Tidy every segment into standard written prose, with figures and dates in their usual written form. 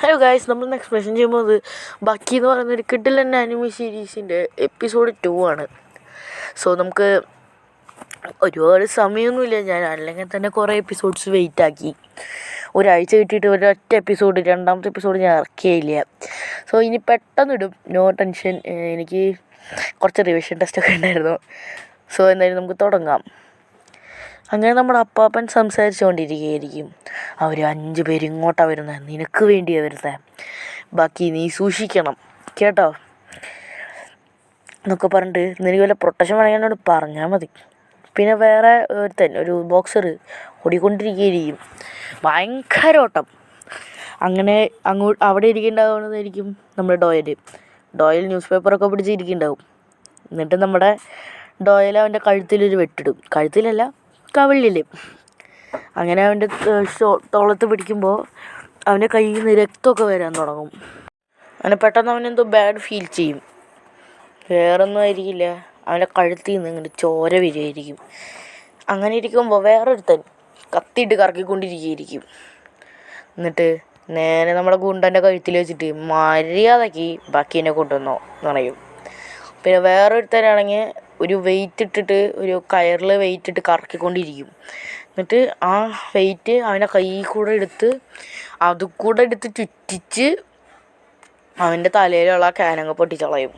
Hello guys, നമ്മൾ expression ചെയ്യുമ്പോൾ ബാക്കി എന്ന് പറയുന്നൊരു കിഡിലൻ ആനിമി സീരീസിൻ്റെ എപ്പിസോഡ് 2 ആണ്. സോ നമുക്ക് ഒരുപാട് സമയമൊന്നുമില്ല. ഞാൻ അല്ലെങ്കിൽ തന്നെ കുറേ എപ്പിസോഡ്സ് വെയിറ്റ് ആക്കി. ഒരാഴ്ച കിട്ടിയിട്ട് ഒരൊറ്റ എപ്പിസോഡ്, രണ്ടാമത്തെ എപ്പിസോഡ് ഞാൻ ഇറക്കിയില്ല. സോ ഇനി പെട്ടെന്ന് ഇടും, നോ ടെൻഷൻ. എനിക്ക് കുറച്ച് റിവിഷൻ ടെസ്റ്റൊക്കെ ഉണ്ടായിരുന്നു. സോ എന്തായാലും നമുക്ക് തുടങ്ങാം. അങ്ങനെ നമ്മുടെ അപ്പാപ്പൻ സംസാരിച്ചുകൊണ്ടിരിക്കുകയായിരിക്കും. അവർ 5 പേര് ഇങ്ങോട്ടാണ് വരുന്നത്, നിനക്ക് വേണ്ടിയാണ് വരുന്നത്, ബാക്കി നീ സൂക്ഷിക്കണം കേട്ടോ എന്നൊക്കെ പറഞ്ഞിട്ട് നിനക്ക് വല്ല പ്രൊട്ടക്ഷൻ വേണമെങ്കിൽ പറഞ്ഞാൽ മതി. പിന്നെ വേറെ ഒരു ബോക്സർ ഓടിക്കൊണ്ടിരിക്കുകയായിരിക്കും, ഭയങ്കര ഓട്ടം. അങ്ങനെ അവിടെ ഇരിക്കേണ്ടാവുന്നതായിരിക്കും നമ്മുടെ ഡോയൽ ന്യൂസ് പേപ്പറൊക്കെ പിടിച്ചിരിക്കുന്നുണ്ടാവും. എന്നിട്ട് നമ്മുടെ ഡോയൽ അവൻ്റെ കഴുത്തിലൊരു വെട്ടിടും, കഴുത്തിലല്ല കവിളിൽ. അങ്ങനെ അവൻ്റെ തോളത്ത് പിടിക്കുമ്പോൾ അവൻ്റെ കയ്യിൽ നിന്ന് രക്തമൊക്കെ വരാൻ തുടങ്ങും. അങ്ങനെ പെട്ടെന്ന് അവനെന്തോ ബാഡ് ഫീൽ ചെയ്യും. വേറൊന്നും ആയിരിക്കില്ല, അവൻ്റെ കഴുത്തിൽ നിന്ന് ഇങ്ങനെ ചോര വരികയായിരിക്കും. അങ്ങനെ ഇരിക്കുമ്പോൾ വേറൊരുത്തൻ കത്തിയിട്ട് കറക്കിക്കൊണ്ടിരിക്കുകയായിരിക്കും. എന്നിട്ട് നേരെ നമ്മുടെ ഗുണ്ടൻ്റെ കഴുത്തിൽ വെച്ചിട്ട് മര്യാദയ്ക്ക് ബാക്കിനെ കൊണ്ടുവന്നോ എന്ന് പറയും. പിന്നെ വേറൊരുത്തനാണെങ്കിൽ ഒരു വെയിറ്റ് ഇട്ടിട്ട്, ഒരു കയറിൽ വെയിറ്റ് ഇട്ട് കറക്കിക്കൊണ്ടിരിക്കും. എന്നിട്ട് ആ വെയിറ്റ് അവൻ്റെ കയ്യിൽ കൂടെ എടുത്ത് ചുറ്റിച്ച് അവൻ്റെ തലയിലുള്ള കാനങ്ങ് പൊട്ടിച്ചളയും.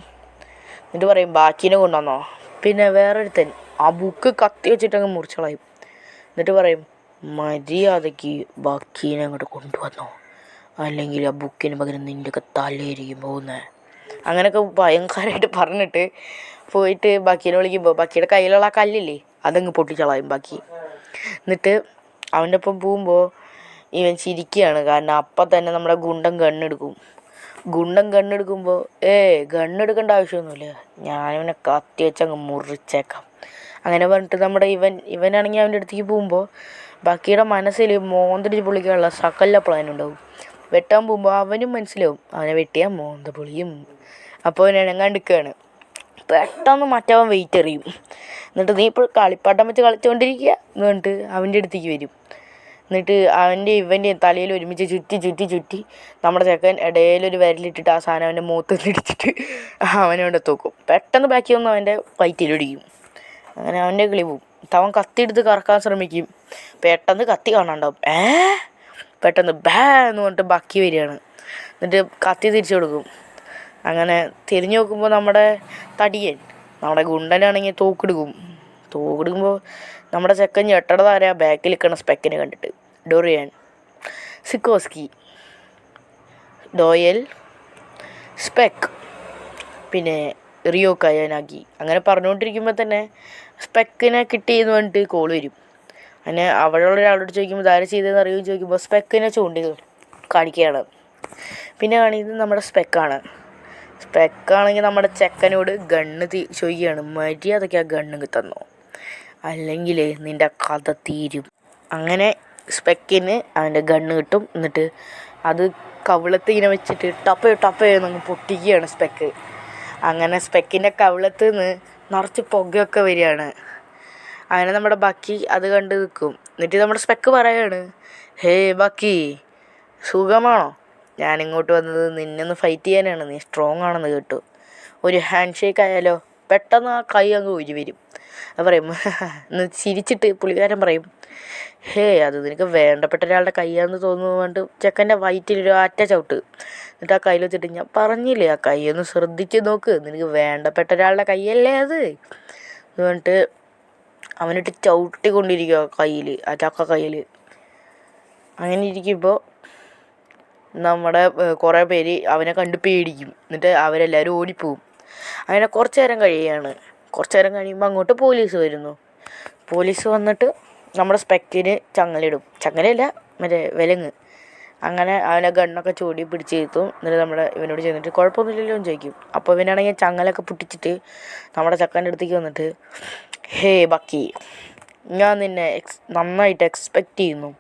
എന്നിട്ട് പറയും ബാക്കിനെ കൊണ്ടുവന്നോ. പിന്നെ വേറൊരുത്തൻ ആ ബുക്ക് കത്തി വെച്ചിട്ടങ്ങ് മുറിച്ചളയും. എന്നിട്ട് പറയും മര്യാദയ്ക്ക് ബാക്കീനെ അങ്ങോട്ട് കൊണ്ടുവന്നോ, അല്ലെങ്കിൽ ആ ബുക്കിന് പകരം നിൻ്റെയൊക്കെ തലയിരിക്കും പോകുന്നത്. അങ്ങനെയൊക്കെ ഭയങ്കരമായിട്ട് പറഞ്ഞിട്ട് പോയിട്ട് ബാക്കീനെ വിളിക്കുമ്പോൾ ബാക്കിയുടെ കയ്യിലുള്ള ആ കല്ലില്ലേ അതങ്ങ് പൊട്ടിച്ചളയും ബാക്കി. എന്നിട്ട് അവൻ്റെ ഒപ്പം പോകുമ്പോൾ ഇവൻ ചിരിക്കുകയാണ്. കാരണം അപ്പം തന്നെ നമ്മുടെ ഗുണ്ടൻ ഗണ്ണെടുക്കുമ്പോൾ ഗണ്ണെടുക്കേണ്ട ആവശ്യമൊന്നുമില്ല, ഞാനിവനെ കത്തി വെച്ചങ്ങ് മുറിച്ചേക്കാം അങ്ങനെ പറഞ്ഞിട്ട് നമ്മുടെ ഇവനാണെങ്കിൽ അവൻ്റെ അടുത്തേക്ക് പോകുമ്പോൾ ബാക്കിയുടെ മനസ്സിൽ മോന്തടിച്ച് പൊളിക്കാനുള്ള സകല പ്ലാനുണ്ടാവും. വെട്ടാൻ പോകുമ്പോൾ അവനും മനസ്സിലാവും അവനെ വെട്ടിയാൽ മോന്ത പൊളിയും. അപ്പോൾ അവൻ ഇണങ്ങാണ്ടിരിക്കുകയാണ്. പെട്ടെന്ന് മറ്റവൻ വെയിറ്റ് എറിയും. എന്നിട്ട് നീ ഇപ്പോൾ കളിപ്പാട്ടം വെച്ച് കളിച്ചുകൊണ്ടിരിക്കുക എന്ന് പറഞ്ഞിട്ട് അവൻ്റെ അടുത്തേക്ക് വരും. എന്നിട്ട് ഇവൻ്റെ തലയിൽ ഒരുമിച്ച് ചുറ്റി നമ്മുടെ ചെക്കൻ ഇടയിലൊരു വിരലിട്ടിട്ട് ആ സാധനം അവൻ്റെ മുഖത്ത് ഇടിച്ചിട്ട് അവനവിടെ തൂക്കും. പെട്ടെന്ന് ബാക്കി വന്ന് അവൻ്റെ വയറ്റിലിടിക്കും. അങ്ങനെ അവൻ്റെ കിളി പോവും. അവൻ കത്തി എടുത്ത് കറക്കാൻ ശ്രമിക്കും. പെട്ടെന്ന് കത്തി കാണാണ്ടാവും. പെട്ടെന്ന് എന്ന് പറഞ്ഞിട്ട് ബാക്കി വരികയാണ്. എന്നിട്ട് കത്തി തിരിച്ചു കൊടുക്കും. അങ്ങനെ തിരിഞ്ഞു നോക്കുമ്പോൾ നമ്മുടെ തടിയൻ, നമ്മുടെ ഗുണ്ടനാണെങ്കിൽ തോക്കെടുക്കുമ്പോൾ നമ്മുടെ ചെക്കൻ ഞെട്ടടതാരാ ബാക്കിൽ നിൽക്കണ സ്പെക്കിനെ കണ്ടിട്ട്. ഡോറിയൻ, സിക്കോസ്കി, ഡോയൽ, സ്പെക്ക്, പിന്നെ റിയോ കയാനാഗി. അങ്ങനെ പറഞ്ഞുകൊണ്ടിരിക്കുമ്പോൾ തന്നെ സ്പെക്കിനെ കിട്ടിയെന്ന് പറഞ്ഞിട്ട് കോൾ വരും. അങ്ങനെ അവിടെയുള്ള ഒരാളോട് ചോദിക്കുമ്പോൾ ഇതാര് ചെയ്തതെന്ന് അറിയുമെന്ന് ചോദിക്കുമ്പോൾ സ്പെക്കിനെ ചൂണ്ടി കാണിക്കുകയാണ്. പിന്നെ കാണിക്കുന്നത് നമ്മുടെ സ്പെക്കാണെങ്കിൽ നമ്മുടെ ചെക്കനോട് ഗണ്ണ് ചോദിക്കുകയാണ്, മര്യാദയ്ക്ക് ആ ഗണ്ണ് തന്നോ അല്ലെങ്കിൽ നിൻ്റെ കഥ തീരും. അങ്ങനെ സ്പെക്കിന് അവൻ്റെ ഗണ്ണ് കിട്ടും. എന്നിട്ട് അത് കവിളത്ത് ഇങ്ങനെ വെച്ചിട്ട് ടപ്പയെന്നങ്ങ് പൊട്ടിക്കുകയാണ് സ്പെക്ക്. അങ്ങനെ സ്പെക്കിൻ്റെ കവിളത്ത് നിന്ന് നിറച്ച് പുകയൊക്കെ വരികയാണ്. അങ്ങനെ നമ്മുടെ ബാക്കി അത് കണ്ട് നിൽക്കും. എന്നിട്ട് നമ്മുടെ സ്പെക്ക് പറയാണ്, ഹേ ബാക്കി, സുഖമാണോ? ഞാനിങ്ങോട്ട് വന്നത് നിന്നൊന്ന് ഫൈറ്റ് ചെയ്യാനാണ്, നീ സ്ട്രോങ് ആണെന്ന് കേട്ടു. ഒരു ഹാൻഡ് ഷേക്ക് ആയാലോ? പെട്ടെന്ന് ആ കൈ അങ്ങ് ഊരി വരും. അത് പറയും എന്ന് ചിരിച്ചിട്ട് പുള്ളിക്കാരൻ പറയും, അത് നിനക്ക് വേണ്ടപ്പെട്ട ഒരാളുടെ കൈയാണെന്ന് തോന്നുന്നുകൊണ്ട് ചെക്കൻ്റെ വയറ്റിലൊരു അറ്റ ചവിട്ട്. എന്നിട്ട് ആ കയ്യിൽ വെച്ചിട്ട് ഞാൻ പറഞ്ഞില്ലേ, ആ കൈ ഒന്ന് ശ്രദ്ധിച്ച് നോക്ക്, നിനക്ക് വേണ്ടപ്പെട്ട ഒരാളുടെ കൈയല്ലേ അത് എന്ന് പറഞ്ഞിട്ട് അവനിട്ട് ചവിട്ടിക്കൊണ്ടിരിക്കുക ആ ചക്ക കയ്യിൽ. അങ്ങനെ ഇരിക്കുമ്പോൾ നമ്മുടെ കുറേ പേര് അവനെ കണ്ട് പേടിക്കും. എന്നിട്ട് അവരെല്ലാവരും ഓടിപ്പോവും. അങ്ങനെ കുറച്ച് നേരം കഴിയുമ്പോൾ അങ്ങോട്ട് പോലീസ് വരുന്നു. പോലീസ് വന്നിട്ട് നമ്മുടെ സ്പെക്കിന് ചങ്ങലയിടും, ചങ്ങലയല്ല മറ്റേ വിലങ്ങ്. അങ്ങനെ അവനെ ഗണ്ണൊക്കെ ചൂടി പിടിച്ചിരുത്തും. എന്നിട്ട് ഇവനോട് ചെന്നിട്ട് കുഴപ്പമൊന്നുമില്ലല്ലോ എന്ന് ചോദിക്കും. അപ്പോൾ ഇവനാണെങ്കിൽ ചങ്ങലൊക്കെ പൊട്ടിച്ചിട്ട് നമ്മുടെ ചക്കൻ്റെ അടുത്തേക്ക് വന്നിട്ട്, ബാക്കി, ഞാൻ നിന്നെ നന്നായിട്ട് എക്സ്പെക്റ്റ് ചെയ്യുന്നു,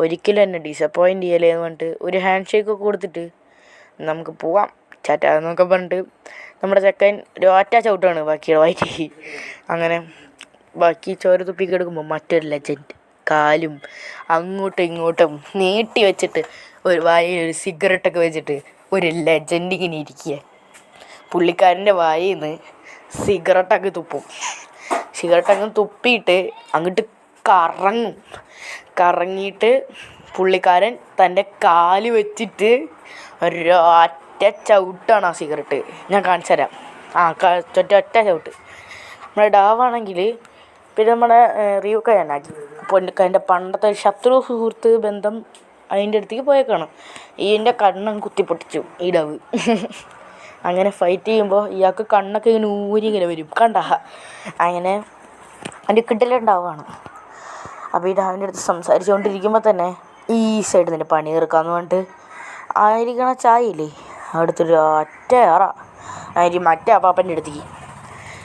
ഒരിക്കലും എന്നെ ഡിസപ്പോയിൻ്റ് ചെയ്യലേ എന്ന് പറഞ്ഞിട്ട് ഒരു ഹാൻഡ് ഷേക്കൊക്കെ കൊടുത്തിട്ട് നമുക്ക് പോവാം ചാറ്റാ എന്നൊക്കെ പറഞ്ഞിട്ട് നമ്മുടെ ചെക്കൻ ഒരു ഒറ്റ ചവിട്ടാണ് ബാക്കിയുടെ വയറ്റി. അങ്ങനെ ബാക്കി ചോര തുപ്പിക്കെടുക്കുമ്പോൾ മറ്റൊരു ലെജൻഡ് കാലും അങ്ങോട്ടും ഇങ്ങോട്ടും നീട്ടി വെച്ചിട്ട് ഒരു വായിൽ ഒരു സിഗരറ്റൊക്കെ വെച്ചിട്ട് ഒരു ലെജൻഡ് ഇങ്ങനെ ഇരിക്കുക. പുള്ളിക്കാരൻ്റെ വായിൽ നിന്ന് സിഗരറ്റൊക്കെ തുപ്പും. സിഗരറ്റങ്ങ് തുപ്പിയിട്ട് അങ്ങോട്ട് കറങ്ങിയിട്ട് പുള്ളിക്കാരൻ തൻ്റെ കാല് വെച്ചിട്ട് ഒരൊറ്റ ചവിട്ടാണ് ആ സിഗരറ്റ്. ഞാൻ കാണിച്ചു തരാം. ഒറ്റ ചവിട്ട്. നമ്മുടെ ഡാവാണെങ്കിൽ പിന്നെ നമ്മുടെ റിയൂക്കയാനാക്കി. അപ്പോൾ എൻ്റെ പണ്ടത്തെ ശത്രു സുഹൃത്ത് ബന്ധം അതിൻ്റെ അടുത്തേക്ക് പോയേക്കാണ്. എൻ്റെ കണ്ണങ്ങ് കുത്തിപ്പൊട്ടിച്ചു ഈ ഡവ്. അങ്ങനെ ഫൈറ്റ് ചെയ്യുമ്പോൾ ഇയാൾക്ക് കണ്ണൊക്കെ ഇങ്ങനെ ഇങ്ങനെ വരും. കണ്ട അങ്ങനെ അതിൻ്റെ കിട്ടലുണ്ടാവുകയാണ്. അപ്പോൾ ഈ ഡാവിൻ്റെ അടുത്ത് സംസാരിച്ചുകൊണ്ടിരിക്കുമ്പോൾ തന്നെ ഈ സൈഡിൽ നിന്ന് പണി തീർക്കാമെന്ന് പറഞ്ഞിട്ട് ആയിരിക്കണ ചായയില്ലേ അടുത്തൊരു ഒറ്റ ഏറ അതിന് മറ്റേ അപ്പാപ്പൻ്റെ അടുത്തേക്ക്.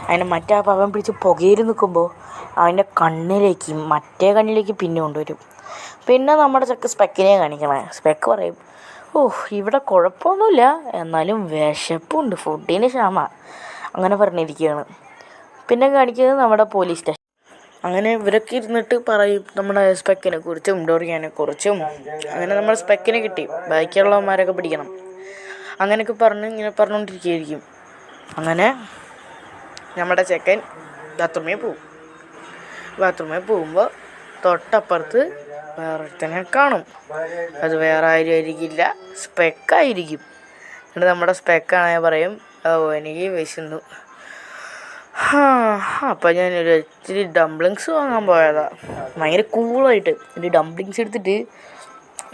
അതിനെ മറ്റേ അപ്പാപ്പൻ പിടിച്ച് പുകയിൽ നിൽക്കുമ്പോൾ അവൻ്റെ മറ്റേ കണ്ണിലേക്ക് പിന്നെ കൊണ്ടുവരും. പിന്നെ നമ്മുടെ സ്പെക്കിനെ കാണിക്കണേ. സ്പെക്ക് പറയും, ഇവിടെ കുഴപ്പമൊന്നുമില്ല, എന്നാലും വിശപ്പുണ്ട്, ഫുഡിന് ക്ഷാമ, അങ്ങനെ പറഞ്ഞിരിക്കുകയാണ്. പിന്നെ കാണിക്കുന്നത് നമ്മുടെ പോലീസ് സ്റ്റേഷൻ. അങ്ങനെ ഇവരൊക്കെ ഇരുന്നിട്ട് പറയും നമ്മുടെ സ്പെക്കിനെ കുറിച്ചും ഡോറിയാനെ കുറിച്ചും. അങ്ങനെ നമ്മുടെ സ്പെക്കിനെ കിട്ടി, ബാക്കിയുള്ളവന്മാരൊക്കെ പിടിക്കണം, അങ്ങനെയൊക്കെ ഇങ്ങനെ പറഞ്ഞുകൊണ്ടിരിക്കുകയായിരിക്കും. അങ്ങനെ നമ്മുടെ ചെക്കൻ ബാത്റൂമിൽ പോകുമ്പോൾ തൊട്ടപ്പുറത്ത് വേറൊരുത്തനെ കാണും. അത് വേറെ ആരും ആയിരിക്കില്ല, സ്പെക്കായിരിക്കും. എന്നിട്ട് നമ്മുടെ സ്പെക്കാണെങ്കിൽ പറയും, എനിക്ക് വിശന്നു, അപ്പം ഞാനൊരു ഇച്ചിരി ഡംപ്ലിങ്സ് വാങ്ങാൻ പോയതാ. ഭയങ്കര കൂളായിട്ട് ഒരു ഡംപ്ലിങ്സ് എടുത്തിട്ട്,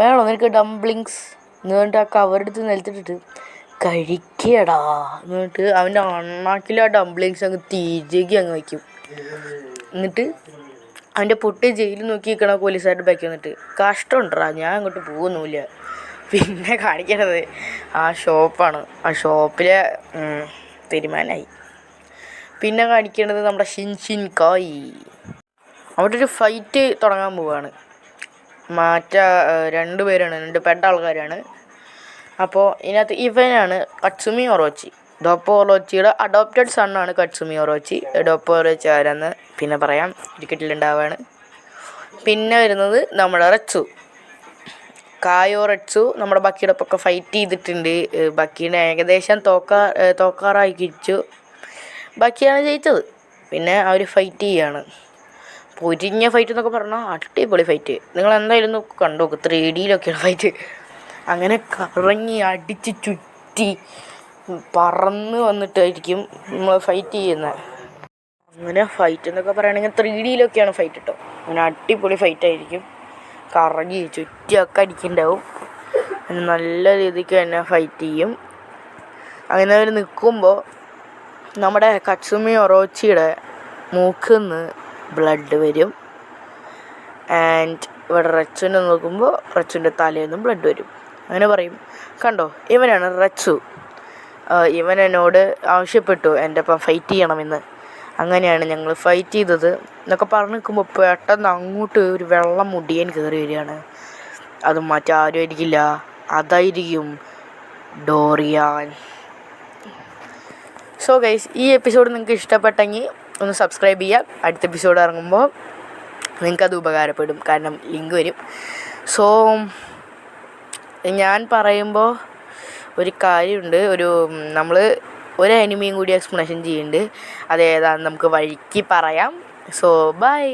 വേണോ നിനക്ക് ഡംപ്ലിങ്സ് എന്ന് പറഞ്ഞിട്ട് ആ കവറെടുത്ത് നിലത്തിട്ടിട്ട് കഴിക്കടാ എന്നിട്ട് അവൻ്റെ അണ്ണാക്കിൽ ആ ഡംപ്ലിങ്സ് അങ്ങ് തീരേക്ക് അങ്ങ് വയ്ക്കും. എന്നിട്ട് അവൻ്റെ പൊട്ടി ജയിലിൽ നോക്കി നിൽക്കണ പോലീസുകാരുടെ ബാക്കി വന്നിട്ട്, കഷ്ടമുണ്ടാ, ഞാൻ അങ്ങോട്ട് പോകുന്നില്ല. പിന്നെ കാണിക്കണത് ആ ഷോപ്പാണ്. ആ ഷോപ്പിലെ തീരുമാനമായി. പിന്നെ കാണിക്കേണ്ടത് നമ്മുടെ ഷിൻകായി. അവിടെ ഒരു ഫൈറ്റ് തുടങ്ങാൻ പോവുകയാണ്. രണ്ട് പേരാണ്, 2 പെട്ട ആൾക്കാരാണ്. അപ്പോൾ ഇതിനകത്ത് ഇവനാണ് കട്സുമി ഒറോച്ചി. ഡോപ്പോ ഒറോച്ചിയുടെ അഡോപ്റ്റഡ് സണ്ണാണ് കട്സുമി ഒറോച്ചി. ഡോപ്പോ ഒറോച്ചി ആരെന്ന് പിന്നെ പറയാം, ക്രിക്കറ്റിലുണ്ടാവുകയാണ്. പിന്നെ വരുന്നത് നമ്മുടെ കായോ റെറ്റ്സു നമ്മുടെ ബക്കിയുടെ ഒപ്പം ഫൈറ്റ് ചെയ്തിട്ടുണ്ട്. ബക്കീനെ ഏകദേശം തോക്കാറായിക്കിച്ചു. ബക്കിയാണ് ജയിച്ചത്. പിന്നെ അവർ ഫൈറ്റ് ചെയ്യുകയാണ്. പൊരിഞ്ഞ ഫൈറ്റ് എന്നൊക്കെ പറഞ്ഞാൽ അടിപൊളി ഫൈറ്റ്. നിങ്ങൾ എന്തായാലും കണ്ടു നോക്ക്, 3Dയിലൊക്കെയാണ് ഫൈറ്റ്. അങ്ങനെ കറങ്ങി അടിച്ച് ചുറ്റി പറന്ന് വന്നിട്ടായിരിക്കും നമ്മൾ ഫൈറ്റ് ചെയ്യുന്നത്. അങ്ങനെ ഫൈറ്റ് എന്നൊക്കെ പറയുകയാണെങ്കിൽ 3Dയിലൊക്കെയാണ് ഫൈറ്റ് കേട്ടോ. അങ്ങനെ അടിപൊളി ഫൈറ്റായിരിക്കും. കറങ്ങി ചുറ്റിയൊക്കെ അടിക്കുന്നുണ്ടാവും. നല്ല രീതിക്ക് തന്നെ ഫൈറ്റ് ചെയ്യും. അങ്ങനെ അവർ നിൽക്കുമ്പോൾ നമ്മുടെ കട്സുമി ഒറോച്ചിയുടെ മൂക്കിൽ നിന്ന് ബ്ലഡ് വരും. ആൻഡ് ഇവിടെ റച്ചുവിനെ നോക്കുമ്പോൾ റച്ചുവിൻ്റെ തലയിൽ നിന്നും ബ്ലഡ് വരും. അങ്ങനെ പറയും, കണ്ടോ ഇവനാണ് റച്ചു, ഇവൻ എന്നോട് ആവശ്യപ്പെട്ടു എൻ്റെ ഒപ്പം ഫൈറ്റ് ചെയ്യണമെന്ന്, അങ്ങനെയാണ് ഞങ്ങൾ ഫൈറ്റ് ചെയ്തത് എന്നൊക്കെ പറഞ്ഞ് നിൽക്കുമ്പോൾ പെട്ടെന്ന് അങ്ങോട്ട് ഒരു വെള്ളം മുടിയൻ കയറി വരികയാണ്. അത് മറ്റാരും ആയിരിക്കില്ല, അതായിരിക്കും ഡോറിയാൻ. സോ ഗൈസ്, ഈ എപ്പിസോഡ് നിങ്ങൾക്ക് ഇഷ്ടപ്പെട്ടെങ്കിൽ ഒന്ന് സബ്സ്ക്രൈബ് ചെയ്യുക. അടുത്ത എപ്പിസോഡ് ഇറങ്ങുമ്പോൾ നിങ്ങൾക്കത് ഉപകാരപ്പെടും, കാരണം ലിങ്ക് വരും. സോ ഞാൻ പറയുമ്പോൾ ഒരു കാര്യമുണ്ട്, നമ്മൾ ഒരു അനിമയും കൂടി എക്സ്പ്ലനേഷൻ ചെയ്യുന്നുണ്ട്. അതേതാണെന്ന് നമുക്ക് വഴിക്ക് പറയാം. So by.